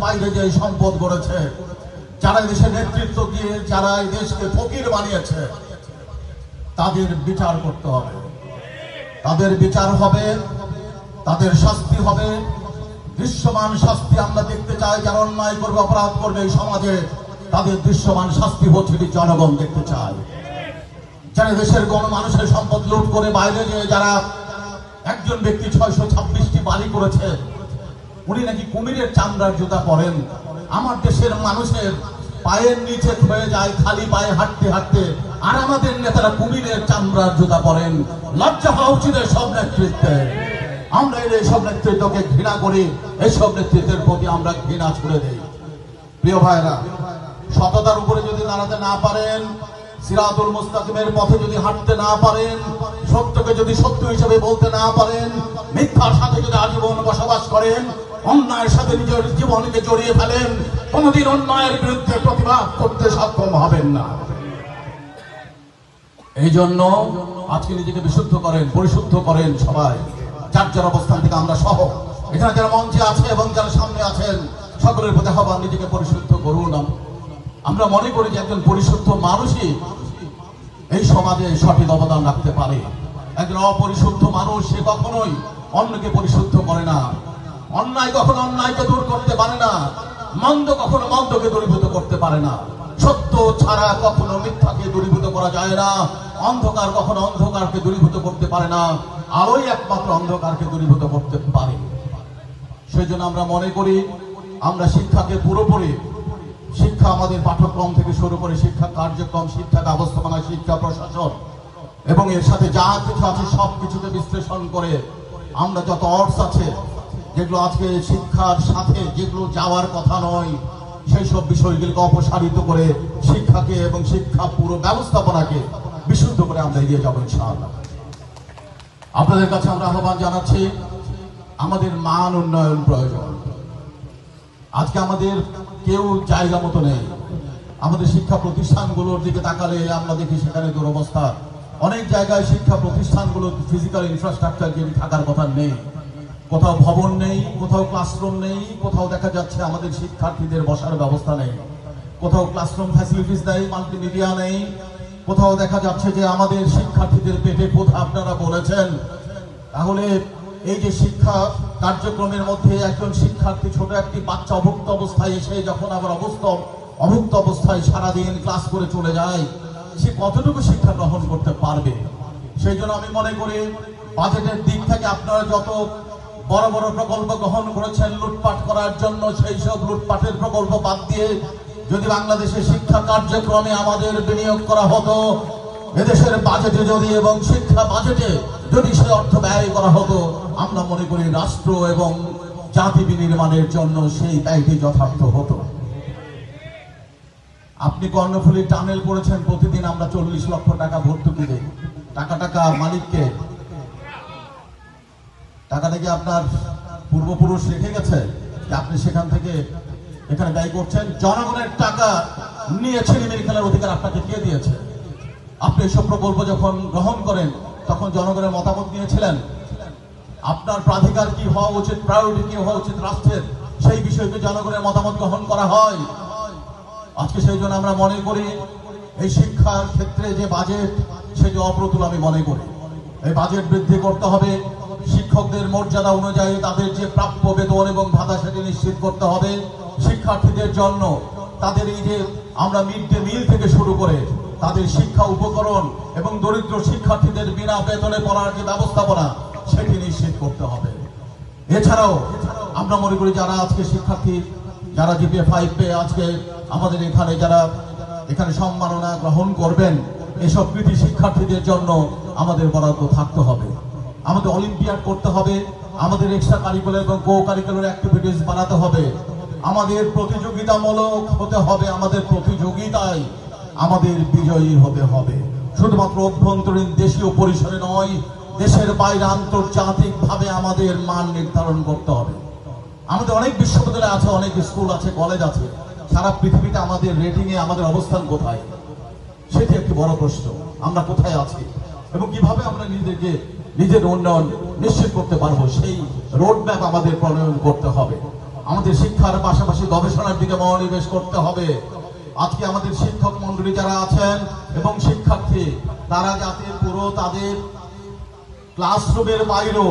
বাইরে যে সম্পদ গড়েছে, যারা দেশের নেতৃত্ব দিয়ে যারা এই দেশকে ফকির বানিয়েছে, তাদের বিচার করতে হবে। তাদের বিচার হবে, তাদের শাস্তি হবে, দৃশ্যমান শাস্তি আমরা দেখতে চাই। যারা অন্যায় করবে, অপরাধ করবে এই সমাজে, তাদের দৃশ্যমান শাস্তি হচ্ছে জনগণ দেখতে চায়। যারা দেশের গণমানুষের সম্পদ লুট করে বাইরে যে যারা একজন ব্যক্তি 626টি বাড়ি করেছে, উনি নাকি কুমিরের চামড়ার জুতা পরেন। আমার দেশের মানুষের পায়ের নিচে হয়ে যায় খালি পায়ে হাঁটতে হাঁটতে, আর আমাদের নেতারা কুমিরের চামড়ার জুতা পরেন। লজ্জা হওয়া উচিত সব নেতৃত্বে। আমরা এইসব নেতৃত্বকে ঘৃণা করি, এইসব নেতৃত্বের প্রতি আমরা ঘৃণা ছুড়ে দেই। প্রিয় ভাইরা, সততার উপরে যদি দাঁড়াতে না পারেন, সিরাতুল মুস্তাকিমের পথে যদি হাঁটতে না পারেন, সত্যকে যদি সত্য হিসেবে বলতে না পারেন, মিথ্যার সাথে যদি আজীবন বসবাস করেন, অন্যায়ের সাথে নিজের জীবনকে জড়িয়ে ফেলেন, কোনদিন অন্যায়ের বিরুদ্ধে প্রতিবাদ করতে সক্ষম হবেন না। এই জন্য আজকে নিজেকে বিশুদ্ধ করেন, পরিশুদ্ধ করেন সবাই, যার যার অবস্থান থেকে আমরা সহ, এখানে যারা মঞ্চে আছে এবং যারা সামনে আছেন, সকলের প্রতি আহ্বান, নিজেকে পরিশুদ্ধ করুন। আমরা মনে করি যে একজন পরিশুদ্ধ মানুষই এই সমাজে সঠিক অবদান রাখতে পারে। একজন অপরিশুদ্ধ মানুষ সে কখনোই অন্যকে পরিশুদ্ধ করে না। অন্যায় কখনো অন্যায়কে দূর করতে পারে না, মন্দ কখনো মন্দকে দূরীভূত করতে পারে না। সত্য ছাড়া কখনো মিথ্যাকে দূরীভূত করা যায় না, অন্ধকার কখনো অন্ধকারকে দূরীভূত করতে পারে না, আলোই একমাত্র অন্ধকারকে দূরীভূত করতে পারে। সেই জন্য আমরা মনে করি আমরা শিক্ষাকে পুরোপুরি, শিক্ষা আমাদের পাঠ্যক্রম থেকে শুরু করে শিক্ষা কার্যক্রম, শিক্ষা ব্যবস্থাপনা, শিক্ষা প্রশাসন এবং এর সাথে যা কিছু আছে সব কিছুকে বিশ্লেষণ করে আমরা যত অর্থ আছে যেগুলো আজকে শিক্ষার সাথে যেগুলো যাওয়ার কথা নয়, সেই সব বিষয়গুলোকে অপসারিত করে শিক্ষাকে এবং শিক্ষা পুরো ব্যবস্থাপনাকে বিশুদ্ধ করে আমরা এগিয়ে যাবো ইনশাআল্লাহ। আপনাদের কাছে আমরা আহ্বান জানাচ্ছি, আমাদের মান উন্নয়ন প্রয়োজন। আজকে আমাদের কেউ জায়গা মতো নেই। আমাদের শিক্ষা প্রতিষ্ঠানগুলোর দিকে তাকালে আমরা দেখি সেখানে দুরবস্থা। অনেক জায়গায় শিক্ষা প্রতিষ্ঠানগুলো ফিজিক্যাল ইনফ্রাস্ট্রাকচার যেটি থাকার কথা নেই, কোথাও ভবন নেই, কোথাও ক্লাসরুম নেই, কোথাও দেখা যাচ্ছে আমাদের শিক্ষার্থীদের বসার ব্যবস্থা নেই, কোথাও ক্লাসরুম ফ্যাসিলিটিস নেই, মাল্টিমিডিয়া নেই, কোথাও দেখা যাচ্ছে যে আমাদের শিক্ষার্থীদের পেটে ক্ষুধা আপনারা বলেছেন। তাহলে এই যে শিক্ষা কার্যক্রমের মধ্যে একজন শিক্ষার্থী, ছোট একটি বাচ্চা অভুক্ত অবস্থায় এসে যখন আবার অভুক্ত অবস্থায় সারাদিন ক্লাস করে চলে যায়, সে কতটুকু শিক্ষা গ্রহণ করতে পারবে? সেই জন্য আমি মনে করি বাজেটের দিক থেকে আপনারা যত বড় বড় প্রকল্প গ্রহণ করেছেন লুটপাট করার জন্য, সেই সব লুটপাটের প্রকল্প বাদ দিয়ে যদি বাংলাদেশের শিক্ষা কার্যক্রমে আমাদের বিনিয়োগ করা হতো, এদেশের বাজেটে যদি এবং শিক্ষা বাজেটে যদি সে অর্থ ব্যয় করা হতো, আমরা মনে করি রাষ্ট্র এবং জাতি বিনির্মাণের জন্য সেই ব্যয়টি যথার্থ হতো। আপনি কর্ণফুলী টানেল করেছেন, প্রতিদিন আমরা 40 লক্ষ টাকা ভর্তুকি দেই। টাকা মালিককে, টাকাটা কি আপনার পূর্বপুরুষ রেখে গেছে যে আপনি সেখান থেকে এখানে ব্যয় করছেন? জনগণের টাকা নিয়ে ছিনিমিনি খেলার অধিকার আপনাকে কে দিয়েছে? আপনি এসব প্রকল্প যখন গ্রহণ করেন তখন জনগণের মতামত নিয়েছিলেন? আপনার প্রাধিকার কি হওয়া উচিত, প্রায়োরিটি কি হওয়া উচিত রাষ্ট্রের, সেই বিষয়কে জনগণের মতামত গ্রহণ করা হয়। আজকে সেই জন্য আমরা মনে করি এই শিক্ষার ক্ষেত্রে যে বাজেট, সেটি অপ্রতুল আমি মনে করি। এই বাজেট বৃদ্ধি করতে হবে, শিক্ষকদের মর্যাদা অনুযায়ী তাদের যে প্রাপ্য বেতন এবং ভাতা সেটি নিশ্চিত করতে হবে। শিক্ষার্থীদের জন্য তাদের এই যে আমরা মিড ডে মিল থেকে শুরু করে তাদের শিক্ষা উপকরণ এবং দরিদ্র শিক্ষার্থীদের বিনা বেতনে পড়ার যে ব্যবস্থাপনা সেটি নিশ্চিত করতে হবে। এছাড়াও আমরা মনে করি যারা আজকে শিক্ষার্থী, যারা জিপিএ 5 পেয়ে আজকে আমাদের এখানে যারা এখানে সম্মাননা গ্রহণ করবেন, এসব কৃতি শিক্ষার্থীদের জন্য আমাদের বরাদ্দ থাকতে হবে। আমাদের অলিম্পিয়াড করতে হবে, আমাদের এক্সট্রা কারিকুলার এবং কো কারিকুলার অ্যাক্টিভিটিস বানাতে হবে, আমাদের প্রতিযোগিতামূলক হতে হবে, আমাদের প্রতিযোগিতায় আমাদের বিজয়ী হতে হবে। শুধুমাত্র অভ্যন্তরীণ দেশীয় পরিসরে নয়, দেশের বাইরে আন্তর্জাতিকভাবে আমাদের মান নির্ধারণ করতে হবে। আমাদের অনেক বিশ্ববিদ্যালয় আছে, অনেক স্কুল আছে, কলেজ আছে, সারা পৃথিবীতে আমাদের রেটিংয়ে আমাদের অবস্থান কোথায়, সেটি একটি বড় প্রশ্ন। আমরা কোথায় আছি এবং কিভাবে আমরা নিজের উন্নয়ন নিশ্চিত করতে পারবো, সেই রোড ম্যাপ আমাদের প্রণয়ন করতে হবে। আমাদের শিক্ষার পাশাপাশি গবেষণার দিকে মনোনিবেশ করতে হবে। আজকে আমাদের শিক্ষক মন্ডলী যারা আছেন এবং শিক্ষার্থী, তারা যাতে পুরো তাদের ক্লাসরুমের বাইরেও